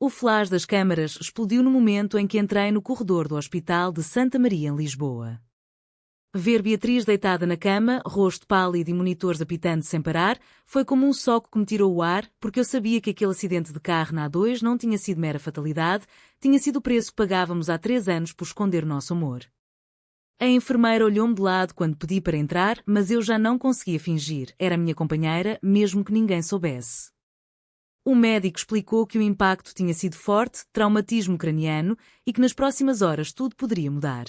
O flash das câmaras explodiu no momento em que entrei no corredor do Hospital de Santa Maria, em Lisboa. Ver Beatriz deitada na cama, rosto pálido e monitores apitando sem parar, foi como um soco que me tirou o ar, porque eu sabia que aquele acidente de carro na A2 não tinha sido mera fatalidade, tinha sido o preço que pagávamos há 3 anos por esconder nosso amor. A enfermeira olhou-me de lado quando pedi para entrar, mas eu já não conseguia fingir, era a minha companheira, mesmo que ninguém soubesse. O médico explicou que o impacto tinha sido forte, traumatismo craniano, e que nas próximas horas tudo poderia mudar.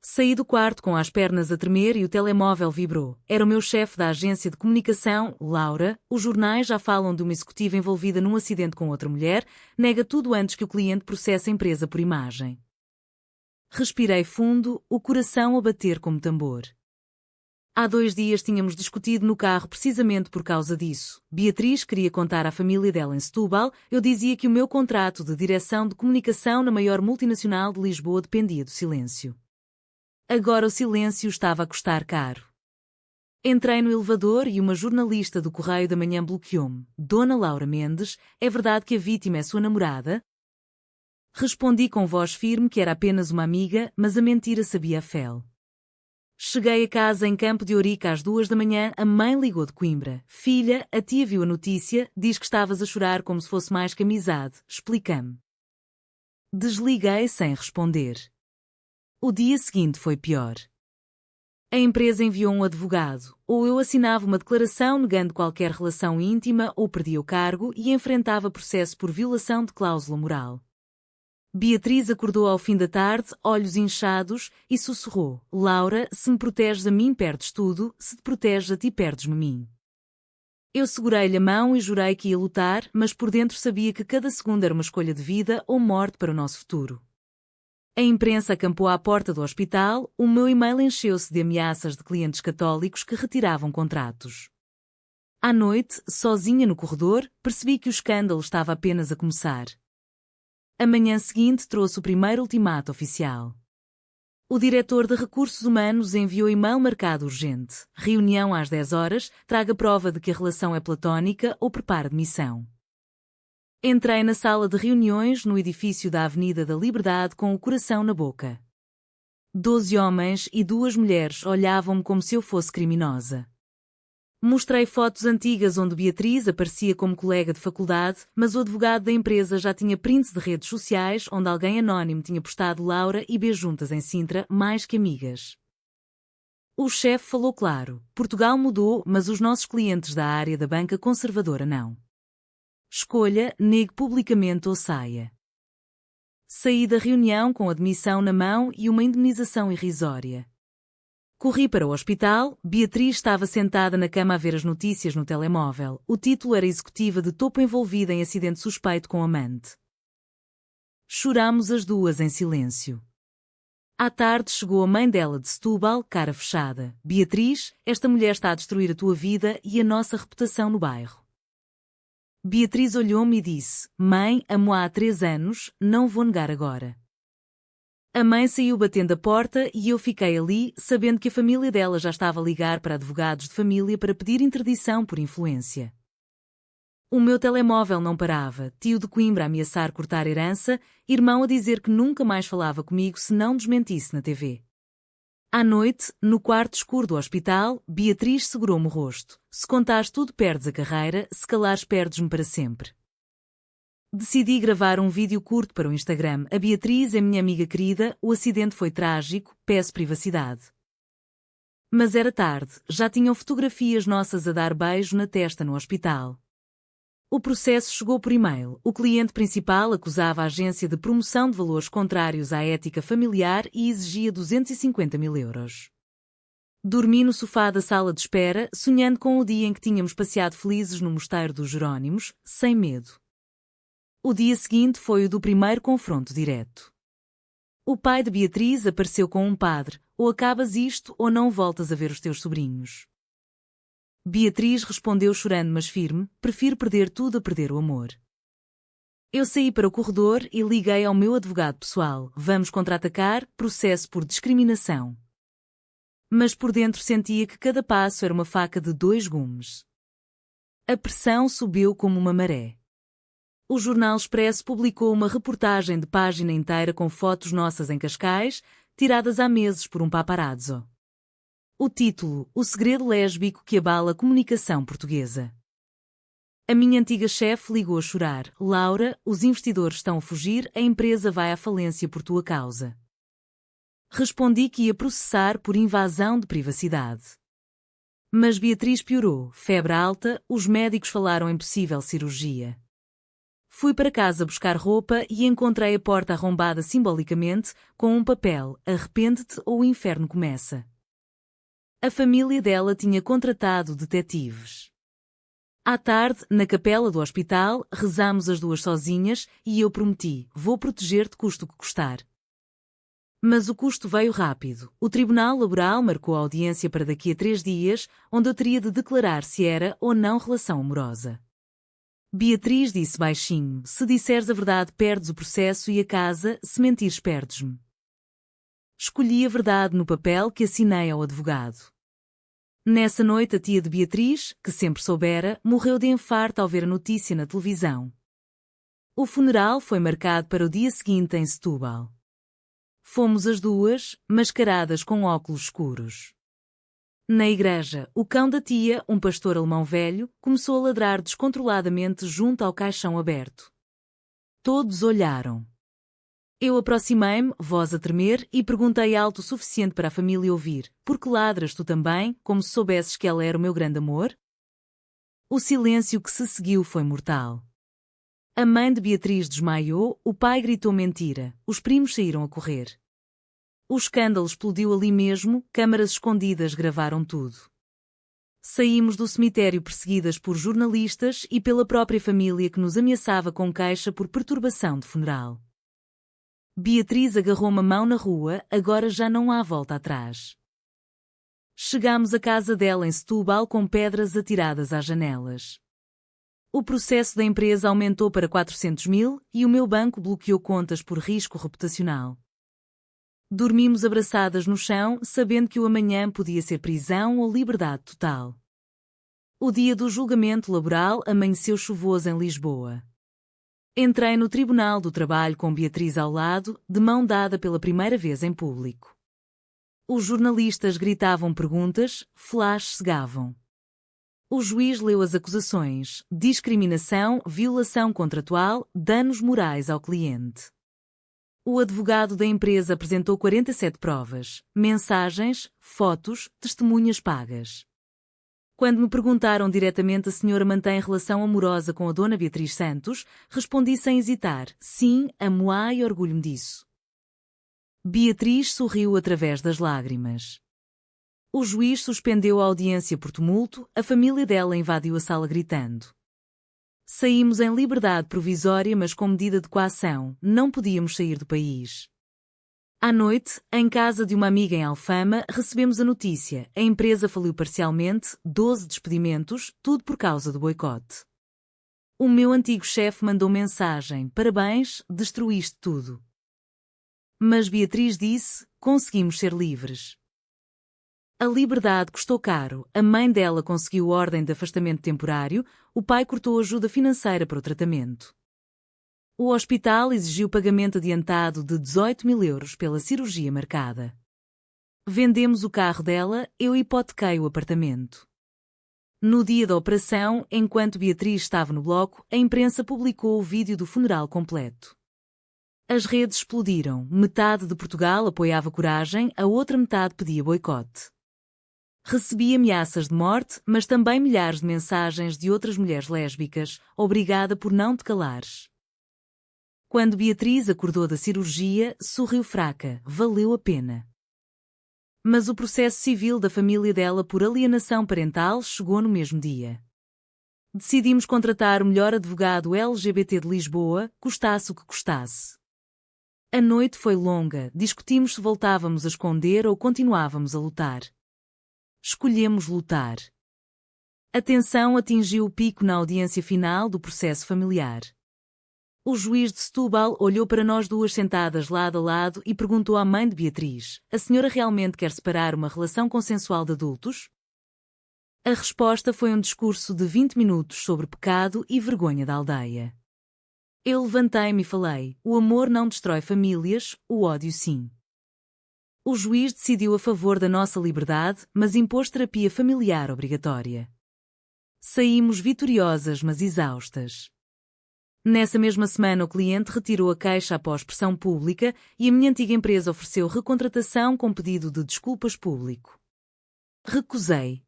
Saí do quarto com as pernas a tremer e o telemóvel vibrou. Era o meu chefe da agência de comunicação, Laura. Os jornais já falam de uma executiva envolvida num acidente com outra mulher, nega tudo antes que o cliente processe a empresa por imagem. Respirei fundo, o coração a bater como tambor. Há 2 dias tínhamos discutido no carro precisamente por causa disso. Beatriz queria contar à família dela em Setúbal, eu dizia que o meu contrato de direção de comunicação na maior multinacional de Lisboa dependia do silêncio. Agora o silêncio estava a custar caro. Entrei no elevador e uma jornalista do Correio da Manhã bloqueou-me. Dona Laura Mendes, é verdade que a vítima é sua namorada? Respondi com voz firme que era apenas uma amiga, mas a mentira sabia a fel. Cheguei a casa em Campo de Ourique às 2 da manhã, a mãe ligou de Coimbra. Filha, a tia viu a notícia, diz que estavas a chorar como se fosse mais que amizade. Explica-me. Desliguei sem responder. O dia seguinte foi pior. A empresa enviou um advogado, ou eu assinava uma declaração negando qualquer relação íntima ou perdia o cargo e enfrentava processo por violação de cláusula moral. Beatriz acordou ao fim da tarde, olhos inchados, e sussurrou: Laura, se me proteges a mim perdes tudo, se te proteges a ti perdes-me a mim. Eu segurei-lhe a mão e jurei que ia lutar, mas por dentro sabia que cada segundo era uma escolha de vida ou morte para o nosso futuro. A imprensa acampou à porta do hospital, o meu e-mail encheu-se de ameaças de clientes católicos que retiravam contratos. À noite, sozinha no corredor, percebi que o escândalo estava apenas a começar. A manhã seguinte trouxe o primeiro ultimato oficial. O diretor de Recursos Humanos enviou e-mail marcado urgente. Reunião às 10 horas, traga prova de que a relação é platónica ou prepare demissão. Entrei na sala de reuniões no edifício da Avenida da Liberdade com o coração na boca. 12 homens e 2 mulheres olhavam-me como se eu fosse criminosa. Mostrei fotos antigas onde Beatriz aparecia como colega de faculdade, mas o advogado da empresa já tinha prints de redes sociais onde alguém anónimo tinha postado Laura e B juntas em Sintra, mais que amigas. O chefe falou claro: Portugal mudou, mas os nossos clientes da área da banca conservadora não. Escolha, negue publicamente ou saia. Saí da reunião com a demissão na mão e uma indemnização irrisória. Corri para o hospital, Beatriz estava sentada na cama a ver as notícias no telemóvel. O título era executiva de topo envolvida em acidente suspeito com amante. Chorámos as duas em silêncio. À tarde chegou a mãe dela de Setúbal, cara fechada. Beatriz, esta mulher está a destruir a tua vida e a nossa reputação no bairro. Beatriz olhou-me e disse: Mãe, amo-a há 3 anos, não vou negar agora. A mãe saiu batendo a porta e eu fiquei ali, sabendo que a família dela já estava a ligar para advogados de família para pedir interdição por influência. O meu telemóvel não parava, tio de Coimbra a ameaçar cortar herança, irmão a dizer que nunca mais falava comigo se não desmentisse na TV. À noite, no quarto escuro do hospital, Beatriz segurou-me o rosto. Se contares tudo perdes a carreira, se calares perdes-me para sempre. Decidi gravar um vídeo curto para o Instagram. A Beatriz é minha amiga querida, o acidente foi trágico, peço privacidade. Mas era tarde, já tinham fotografias nossas a dar beijo na testa no hospital. O processo chegou por e-mail. O cliente principal acusava a agência de promoção de valores contrários à ética familiar e exigia 250 mil euros. Dormi no sofá da sala de espera, sonhando com o dia em que tínhamos passeado felizes no mosteiro dos Jerónimos, sem medo. O dia seguinte foi o do primeiro confronto direto. O pai de Beatriz apareceu com um padre: ou acabas isto ou não voltas a ver os teus sobrinhos. Beatriz respondeu chorando mas firme: prefiro perder tudo a perder o amor. Eu saí para o corredor e liguei ao meu advogado pessoal: vamos contra-atacar, processo por discriminação. Mas por dentro sentia que cada passo era uma faca de 2 gumes. A pressão subiu como uma maré. O Jornal Expresso publicou uma reportagem de página inteira com fotos nossas em Cascais, tiradas há meses por um paparazzo. O título: O segredo lésbico que abala a comunicação portuguesa. A minha antiga chefe ligou a chorar. Laura, os investidores estão a fugir, a empresa vai à falência por tua causa. Respondi que ia processar por invasão de privacidade. Mas Beatriz piorou, febre alta, os médicos falaram em possível cirurgia. Fui para casa buscar roupa e encontrei a porta arrombada simbolicamente, com um papel: arrepende-te ou o inferno começa. A família dela tinha contratado detetives. À tarde, na capela do hospital, rezamos as duas sozinhas e eu prometi: vou proteger-te custe o que custar. Mas o custo veio rápido. O Tribunal Laboral marcou a audiência para daqui a 3 dias, onde eu teria de declarar se era ou não relação amorosa. Beatriz disse baixinho: se disseres a verdade perdes o processo e a casa, se mentires perdes-me. Escolhi a verdade no papel que assinei ao advogado. Nessa noite a tia de Beatriz, que sempre soubera, morreu de infarto ao ver a notícia na televisão. O funeral foi marcado para o dia seguinte em Setúbal. Fomos as duas, mascaradas com óculos escuros. Na igreja, o cão da tia, um pastor alemão velho, começou a ladrar descontroladamente junto ao caixão aberto. Todos olharam. Eu aproximei-me, voz a tremer, e perguntei alto o suficiente para a família ouvir: por que ladras tu também, como se soubesses que ela era o meu grande amor? O silêncio que se seguiu foi mortal. A mãe de Beatriz desmaiou, o pai gritou mentira, os primos saíram a correr. O escândalo explodiu ali mesmo, câmaras escondidas gravaram tudo. Saímos do cemitério perseguidas por jornalistas e pela própria família que nos ameaçava com queixa por perturbação de funeral. Beatriz agarrou-me a mão na rua, agora já não há volta atrás. Chegámos à casa dela em Setúbal com pedras atiradas às janelas. O processo da empresa aumentou para 400 mil e o meu banco bloqueou contas por risco reputacional. Dormimos abraçadas no chão, sabendo que o amanhã podia ser prisão ou liberdade total. O dia do julgamento laboral amanheceu chuvoso em Lisboa. Entrei no Tribunal do Trabalho com Beatriz ao lado, de mão dada pela primeira vez em público. Os jornalistas gritavam perguntas, flash cegavam. O juiz leu as acusações: discriminação, violação contratual, danos morais ao cliente. O advogado da empresa apresentou 47 provas, mensagens, fotos, testemunhas pagas. Quando me perguntaram diretamente: a senhora mantém relação amorosa com a dona Beatriz Santos, respondi sem hesitar: sim, amo-a e orgulho-me disso. Beatriz sorriu através das lágrimas. O juiz suspendeu a audiência por tumulto, a família dela invadiu a sala gritando. Saímos em liberdade provisória, mas com medida de coação, não podíamos sair do país. À noite, em casa de uma amiga em Alfama, recebemos a notícia: a empresa faliu parcialmente, 12 despedimentos, tudo por causa do boicote. O meu antigo chefe mandou mensagem: parabéns, destruíste tudo. Mas Beatriz disse: conseguimos ser livres. A liberdade custou caro, a mãe dela conseguiu ordem de afastamento temporário, o pai cortou ajuda financeira para o tratamento. O hospital exigiu pagamento adiantado de 18 mil euros pela cirurgia marcada. Vendemos o carro dela, eu hipotequei o apartamento. No dia da operação, enquanto Beatriz estava no bloco, a imprensa publicou o vídeo do funeral completo. As redes explodiram, metade de Portugal apoiava Coragem, a outra metade pedia boicote. Recebi ameaças de morte, mas também milhares de mensagens de outras mulheres lésbicas: obrigada por não te calares. Quando Beatriz acordou da cirurgia, sorriu fraca: valeu a pena. Mas o processo civil da família dela por alienação parental chegou no mesmo dia. Decidimos contratar o melhor advogado LGBT de Lisboa, custasse o que custasse. A noite foi longa, discutimos se voltávamos a esconder ou continuávamos a lutar. Escolhemos lutar. A tensão atingiu o pico na audiência final do processo familiar. O juiz de Setúbal olhou para nós duas sentadas lado a lado e perguntou à mãe de Beatriz: a senhora realmente quer separar uma relação consensual de adultos? A resposta foi um discurso de 20 minutos sobre pecado e vergonha da aldeia. Eu levantei-me e falei: o amor não destrói famílias, o ódio sim. O juiz decidiu a favor da nossa liberdade, mas impôs terapia familiar obrigatória. Saímos vitoriosas, mas exaustas. Nessa mesma semana, o cliente retirou a queixa após pressão pública e a minha antiga empresa ofereceu recontratação com pedido de desculpas público. Recusei.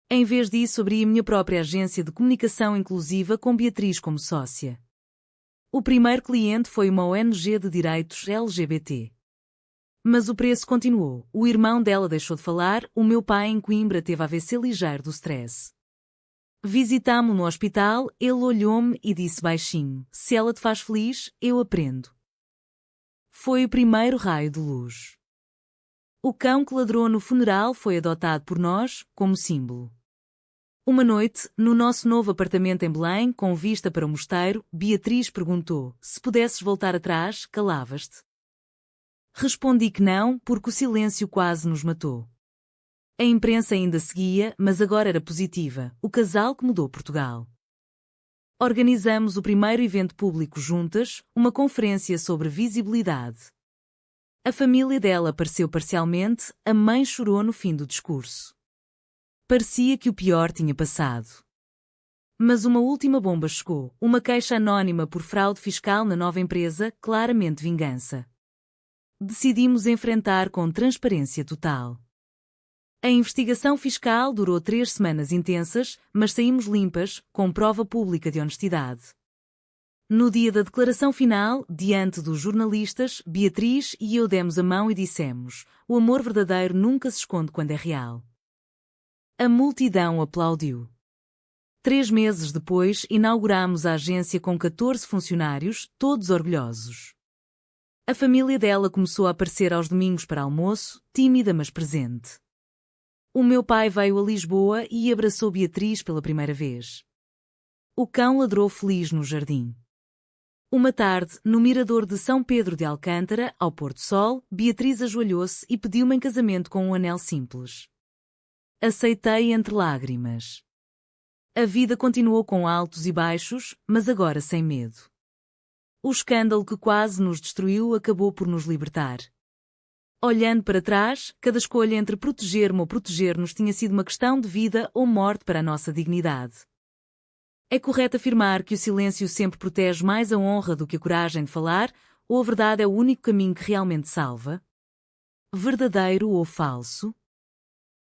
Em vez disso, abri a minha própria agência de comunicação inclusiva com Beatriz como sócia. O primeiro cliente foi uma ONG de direitos LGBT. Mas o preço continuou. O irmão dela deixou de falar, o meu pai em Coimbra teve AVC ligeiro do stress. Visitámo-lo no hospital, ele olhou-me e disse baixinho: se ela te faz feliz, eu aprendo. Foi o primeiro raio de luz. O cão que ladrou no funeral foi adotado por nós, como símbolo. Uma noite, no nosso novo apartamento em Belém, com vista para o mosteiro, Beatriz perguntou: se pudesses voltar atrás, calavas-te? Respondi que não, porque o silêncio quase nos matou. A imprensa ainda seguia, mas agora era positiva: o casal que mudou Portugal. Organizamos o primeiro evento público juntas, uma conferência sobre visibilidade. A família dela apareceu parcialmente, a mãe chorou no fim do discurso. Parecia que o pior tinha passado. Mas uma última bomba chegou, uma queixa anónima por fraude fiscal na nova empresa, claramente vingança. Decidimos enfrentar com transparência total. A investigação fiscal durou 3 semanas intensas, mas saímos limpas, com prova pública de honestidade. No dia da declaração final, diante dos jornalistas, Beatriz e eu demos a mão e dissemos: o amor verdadeiro nunca se esconde quando é real. A multidão aplaudiu. 3 meses depois, inauguramos a agência com 14 funcionários, todos orgulhosos. A família dela começou a aparecer aos domingos para almoço, tímida mas presente. O meu pai veio a Lisboa e abraçou Beatriz pela primeira vez. O cão ladrou feliz no jardim. Uma tarde, no mirador de São Pedro de Alcântara, ao pôr-do-sol, Beatriz ajoelhou-se e pediu-me em casamento com um anel simples. Aceitei entre lágrimas. A vida continuou com altos e baixos, mas agora sem medo. O escândalo que quase nos destruiu acabou por nos libertar. Olhando para trás, cada escolha entre proteger-me ou proteger-nos tinha sido uma questão de vida ou morte para a nossa dignidade. É correto afirmar que o silêncio sempre protege mais a honra do que a coragem de falar, ou a verdade é o único caminho que realmente salva? Verdadeiro ou falso?